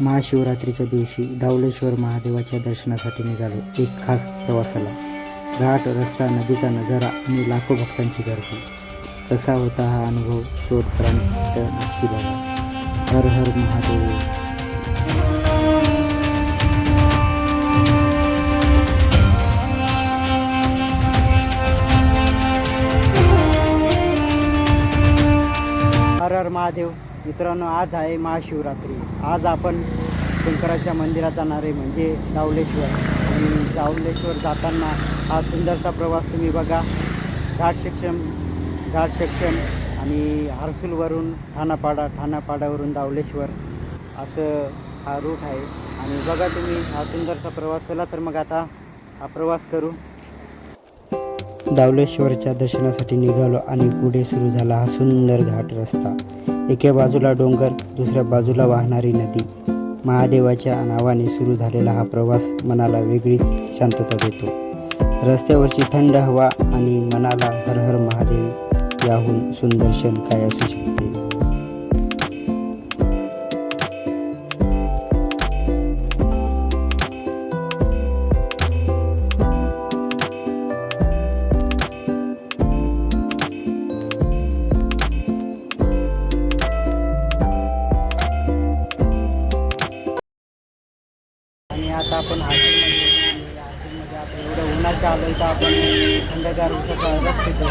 महाशिवरात्रीच्या दिवशी धावलेश्वर महादेवाच्या दर्शनासाठी निघालो. एक खास प्रवासाला. घाट, रस्ता, नदीचा नजारा आणि लाखो भक्तांची गर्दी. कसा होता हा अनुभव शेवटपर्यंत नक्की बघा. हर हर महादेव. हर हर महादेव. मित्रांनो, आज आहे महाशिवरात्री. आज आपण शंकराच्या मंदिरात जाणार आहे, म्हणजे धावलेश्वर. आणि धावलेश्वर जाताना हा सुंदरसा प्रवास तुम्ही बघा. घाट सेक्शन आणि हर्सुलवरून ठाणापाडावरून धावलेश्वर असं हा रूट आहे. आणि बघा तुम्ही हा सुंदरसा प्रवास. चला तर मग आता हा प्रवास करू. धावलेश्वरच्या दर्शनासाठी निघालो आणि पुढे सुरू झाला हा सुंदर घाट रस्ता. एका बाजूला डोंगर, दुसऱ्या बाजूला वाहणारी नदी. महादेवाच्या नावाने सुरू झालेला हा प्रवास मनाला वेगळीच शांतता देतो. रस्त्यावरची थंड हवा आणि मनाला हर हर महादेव याहून सुंदर क्षण काय असू शकते. आणि आता आपण हॉटेलमध्ये आता एवढं उन्हाचं आलं तर आपण थंडगार उसाचा रस पितो.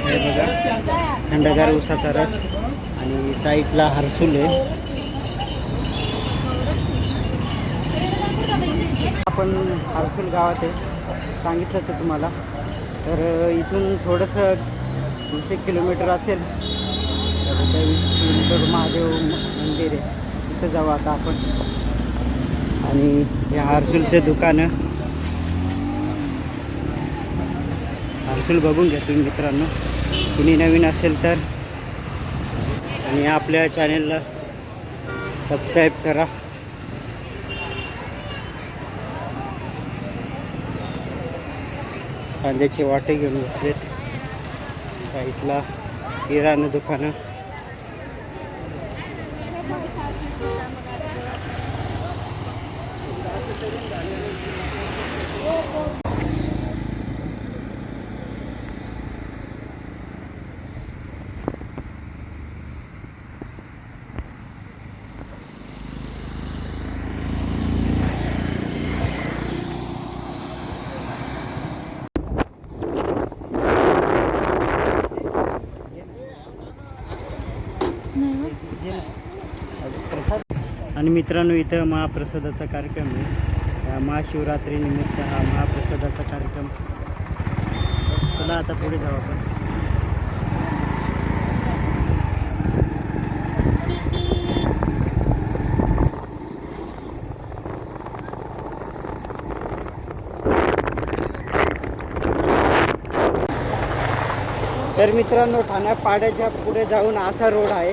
हे बघा, थंडगार उसाचा रस. आणि साईडला हर्सुल आहे. आपण हर्सुल गावात आहे, सांगितलं तर तुम्हाला. तर इथून थोडंसं 200 किलोमीटर असेल. तर 20 किलोमीटर महादेव मंदिर आहे, तिथं जाऊ आता आपण. आणि हे हर्सुलचे दुकान, हर्सुल बघून घ्या तुम्ही मित्रांनो, कुणी नवीन असेल तर. आणि आपल्या चॅनेलला सबस्क्राईब करा. कांद्याचे वाटे घेऊन बसलेत. साईडला किराणा दुकानं. आणि मित्रांनो, इथं महाप्रसादाचा कार्यक्रम आहे. महाशिवरात्रीनिमित्त हा महाप्रसादाचा कार्यक्रम. चला आता पुढे जाऊ आपण. तर मित्रांनो, ठाण्यापाड्याच्या पुढे जाऊन असा रोड आहे.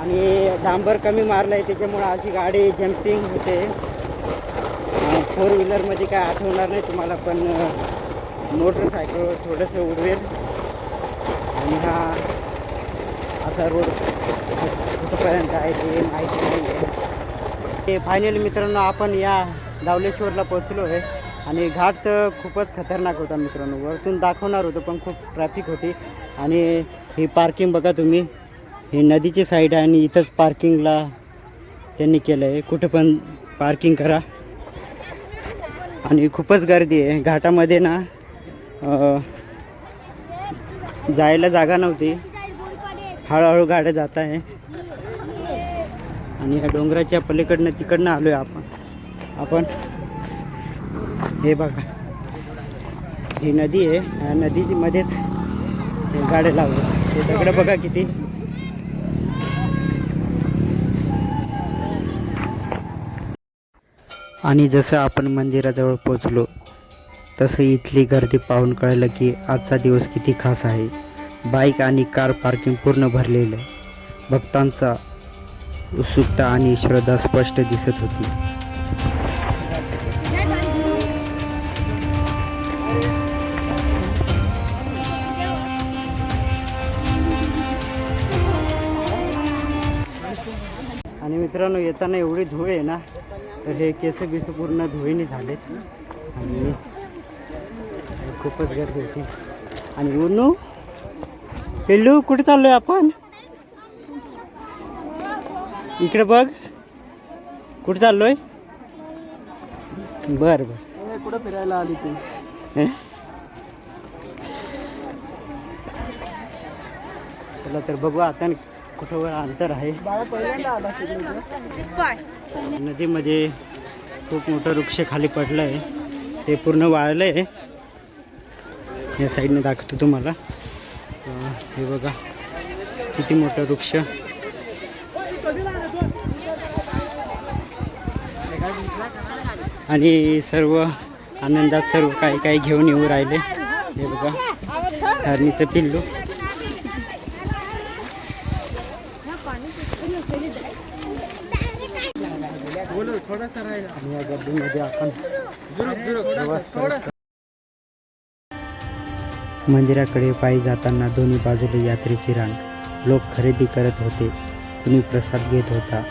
आणि डांबर कमी मारलं आहे, त्याच्यामुळे अशी गाडी जम्पिंग होते. 4 व्हीलरमध्ये काय आठवणार नाही तुम्हाला, पण मोटरसायकल थोडंसं उडवेल. आणि हा असा रोड कुठंपर्यंत आहे ते माहिती नाही आहे. ते फायनली मित्रांनो, आपण या धावलेश्वरला पोचलो आहे. आणि घाट तर खूपच खतरनाक होता मित्रांनो. वरतून दाखवणार होतं पण खूप ट्रॅफिक होती. आणि ही पार्किंग बघा तुम्ही, ही नदीची साईड आहे आणि इथंच पार्किंगला त्यांनी केलं आहे. कुठं पण पार्किंग करा. आणि खूपच गर्दी आहे घाटामध्ये ना. जायला जागा नव्हती. हळूहळू गाड्या जात आहे. आणि ह्या डोंगराच्या पलीकडनं तिकडनं आलो आहे आपण. हे बघा, ही नदी आहे. ह्या नदीची मध्येच गाड्या लावल्या. हे दगडं बघा किती. आणि जसं आपण मंदिराजवळ पोचलो तसं इथली गर्दी पाहून कळलं की आजचा दिवस किती खास आहे. बाईक आणि कार पार्किंग पूर्ण भरलेलं. भक्तांचा उत्सुकता आणि श्रद्धा स्पष्ट दिसत होती. आणि मित्रांनो येताना एवढी धूळ आहे ना, तर हे केस बिस पूर्ण धुळीने झालेत आणि खूपच गर्दी होती. आणि उन्नू पिल्लू कुठे चाललोय आपण? इकडे बघ, कुठे चाललोय? बरं बरं, कुठं फिरायला आली तू? चला तर बघू आता कुठं अंतर आहे. नदीमध्ये खूप मोठं वृक्ष खाली पडलं आहे, ते पूर्ण वाळलं आहे. या साईडने दाखवतो तुम्हाला. हे बघा किती मोठं वृक्ष. आणि सर्व आनंदात सर्व काही काही घेऊन येऊ राहिले. हे बघा हरणीचं पिल्लू. आणि या गर्दीमध्ये आपण मंदिराकडे पायी जाताना दोन्ही बाजूला यात्रेची रांग. लोक खरेदी करत होते, कुणी प्रसाद घेत होता,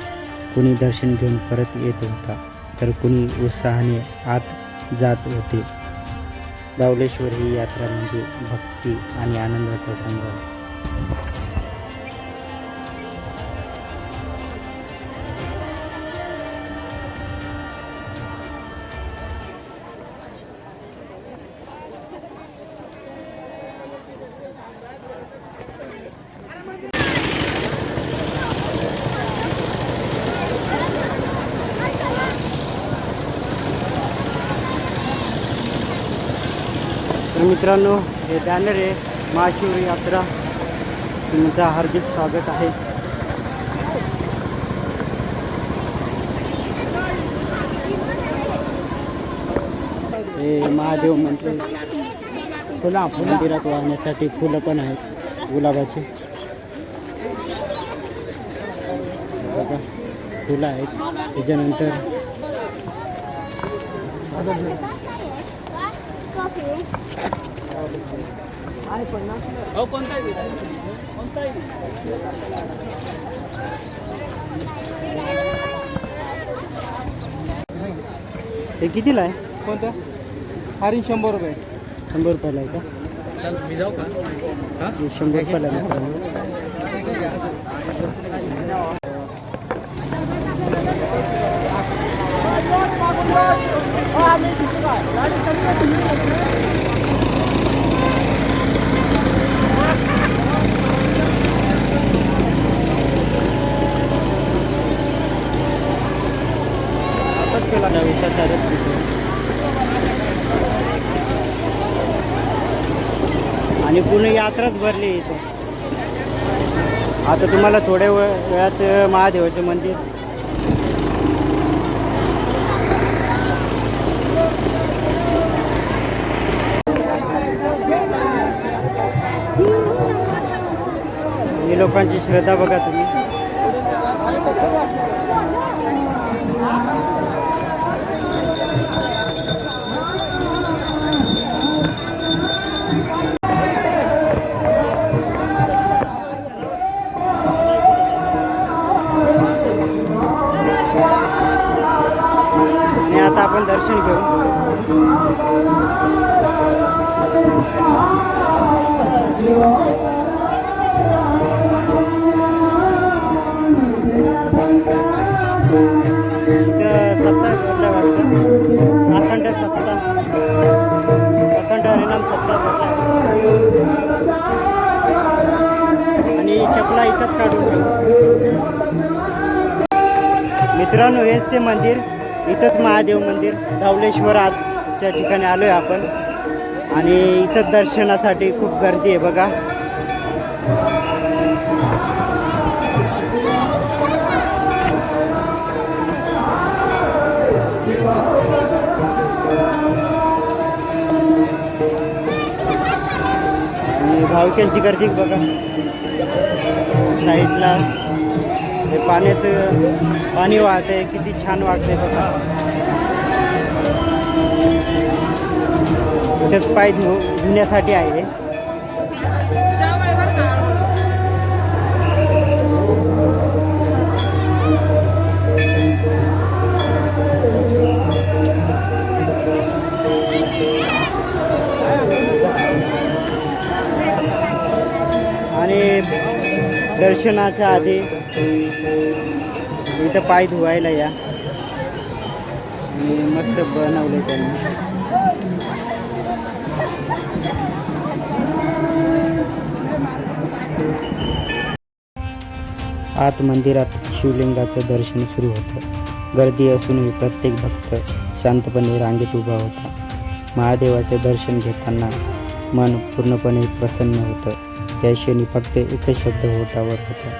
कुणी दर्शन घेऊन परत येत होता, तर कुणी उत्साहाने आत जात होते. धावलेश्वर ही यात्रा म्हणजे भक्ती आणि आनंदाचा संगम. तर मित्रांनो हे बॅनर आहे महाशिव यात्रा. तुमचं हार्दिक स्वागत आहे. हे महादेव मंदिर मंदिरात वाहण्यासाठी फुलं पण आहेत गुलाबाची. बघा फुलं आहेत. त्याच्यानंतर हे कितीला आहे? कोणतं? हरिण 100 रुपये. 100 रुपयाला आहे का? मी जाऊ का? 100 रुपयाला आहे. आणि पूर्ण यात्राच भरली इथं. आता तुम्हाला थोड्या वेळात महादेवाचं मंदिर. ही लोकांची श्रद्धा बघा तुम्ही. आणि आता आपण दर्शन घेऊ. इथं सप्ताह भरला वाटतं. अखंड सप्ताह, अखंड हरिनाम सप्ताह भरला. आणि चपला इथंच काढून घेऊ. मित्रांनो हेच ते मंदिर. इथंच महादेव मंदिर धावलेश्वराच्या ठिकाणी आलो आहे आपण. आणि इथं दर्शनासाठी खूप गर्दी आहे बघा. आणि भाविकांची गर्दी बघा. साईडला हे पाणी वाहतंय, किती छान वाटतंय बघा. इथेच पाय धुण्यासाठी आहे. दर्शनाच्या आधी इथं पाय धुवायला या आणि मस्त बनवले त्यांनी. आत मंदिरात शिवलिंगाचं दर्शन सुरू होतं. गर्दी असूनही प्रत्येक भक्त शांतपणे रांगेत उभा होता. महादेवाचे दर्शन घेताना मन पूर्णपणे प्रसन्न होतं. त्या क्षणी फक्त एकच शब्द ओठावर होता,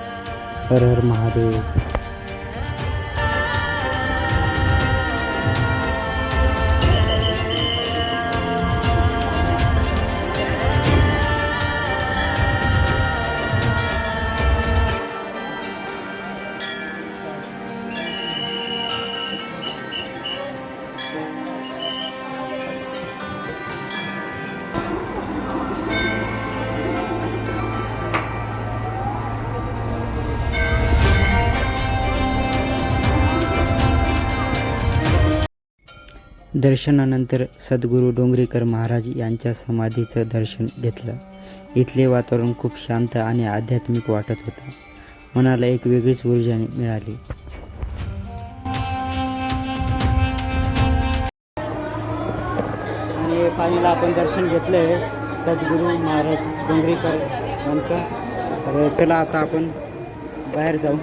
हर हर महादेव. दर्शनानंतर सद्गुरू डोंगरेकर महाराज यांच्या समाधीचं दर्शन घेतलं. इथले वातावरण खूप शांत आणि आध्यात्मिक वाटत होतं. मनाला एक वेगळीच ऊर्जा मिळाली. आणि फायनल आपण दर्शन घेतलं आहे सद्गुरू महाराज डोंगरेकर यांचं. तर चला आता आपण बाहेर जाऊ.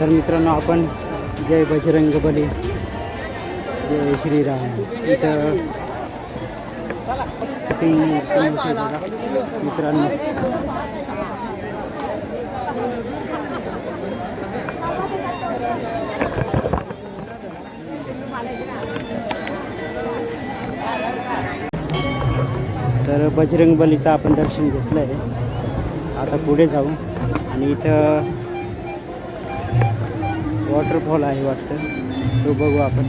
तर मित्रांनो, आपण जय बजरंग बली, जय श्रीराम इथं मित्रांनो. तर बजरंग बलीचं आपण दर्शन घेतलं आहे. आता पुढे जाऊ आणि इथं वॉटरफॉल आहे वाटतं, तो बघू आपण.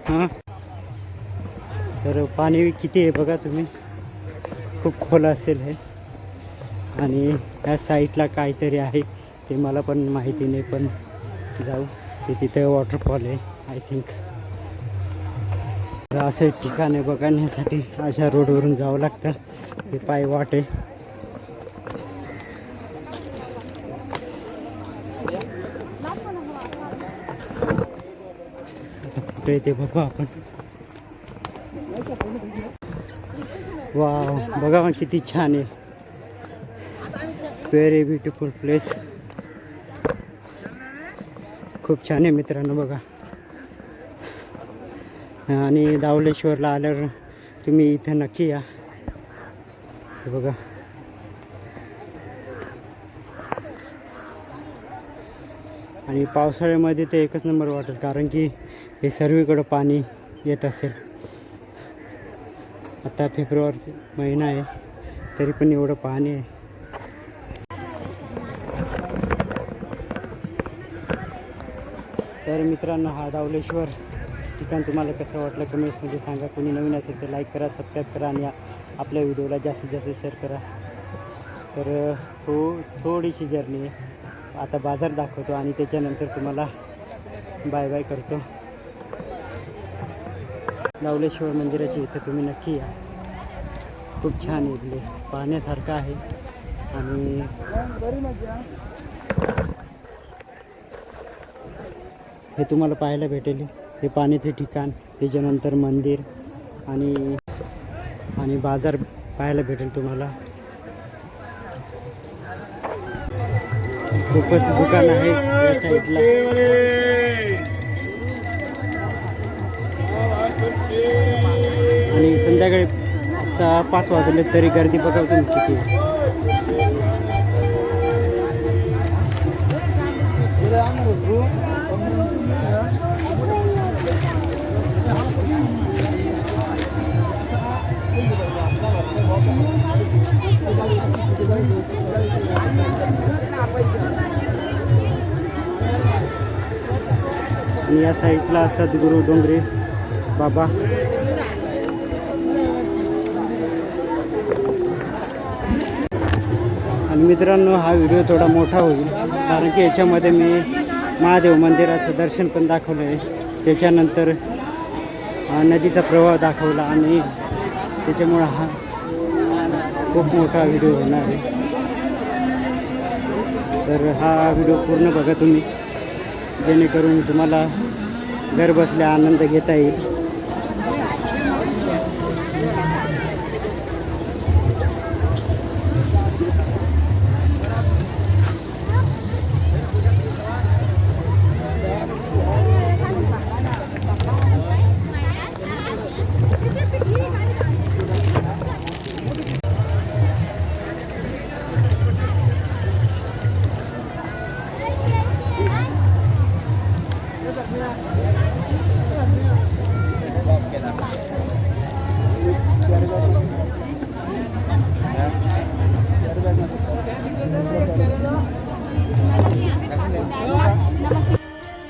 हां, तर पाणी किती आहे बघा तुम्ही, खूप खोल असेल हे. आणि ह्या साईडला काहीतरी आहे ते मला पण माहिती नाही, पण जाऊ ते तिथे वॉटरफॉल आहे आय थिंक. असं ठिकाण आहे बघण्यासाठी अशा रोडवरून जावं लागतं. हे पाय वाट आहे. कुठे ते बघू आपण. वाव, बघा मग किती छान आहे. Very beautiful place. खूप छान आहे मित्रांनो बघा. आणि दावलेश्वरला आल्यावर तुम्ही इथं नक्की या. हे बघा, आणि पावसाळ्यामध्ये ते एकच नंबर वाटेल, कारण की हे सर्वीकडं पाणी येत असेल. आता फेब्रुवारी महिना आहे तरी पण एवढं पाणी आहे. तर मित्रांनो, हा दावलेश्वर ठिकाण तुम्हाला कसं वाटलं कमेंट्समध्ये सांगा. कोणी नवीन असेल तर लाईक करा, सबस्क्राईब करा आणि आपल्या व्हिडिओला जास्तीत जास्त शेअर करा. तर थोडीशी जर्नी आहे. आता बाजार दाखवतो आणि त्याच्यानंतर तुम्हाला बाय बाय करतो. दावलेश्वर मंदिराची इथं तुम्ही नक्की या. खूप छान आहे प्लेस, पाहण्यासारखं आहे. आणि हे तुम्हाला पाहायला भेटेल. हे पाण्याचे ठिकाण, त्याच्यानंतर मंदिर आणि बाजार पाहायला भेटेल तुम्हाला. खूपच दुकान आहे या साईडला. आणि संध्याकाळी आता 5 वाजले तरी गर्दी बघा तुम्ही किती. आणि या साईडला सद्गुरू डोंगरे बाबा. आणि मित्रांनो हा व्हिडिओ थोडा मोठा होईल कारण की याच्यामध्ये मी महादेव मंदिराचं दर्शन पण दाखवलं आहे, त्याच्यानंतर नदीचा प्रवाह दाखवला आणि त्याच्यामुळं हा खूप मोठा व्हिडिओ होणार आहे. तर हा व्हिडिओ पूर्ण बघा तुम्ही, जेणेकरून तुम्हाला घर बसल्या आनंद घेता येईल.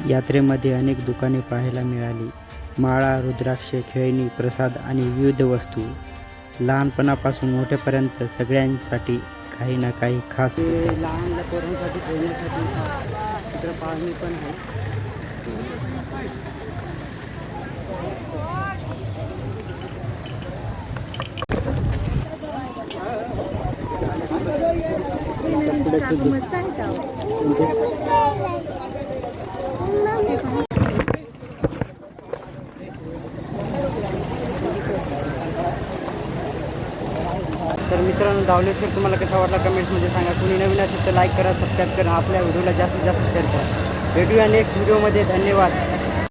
यात्रेमध्ये अनेक दुकाने पाहायला मिळाली. माळा, रुद्राक्ष, खेळणी, प्रसाद आणि विविध वस्तू. लहानपणापासून मोठ्यापर्यंत सगळ्यांसाठी काही ना काही खास होतं. लहान पोरांसाठी खेळण्यासाठी तिकडं पाणी पण आहे. तर मित्रांनो, धावलेश्वर तुम्हाला कसा वाटला कमेंट्समध्ये सांगा. कुणी नवीन असेल तर लाईक करा, सबस्क्राईब करा, आपल्या व्हिडिओला जास्तीत जास्त शेअर करा. भेटूया नेक्स्ट व्हिडिओमध्ये. धन्यवाद.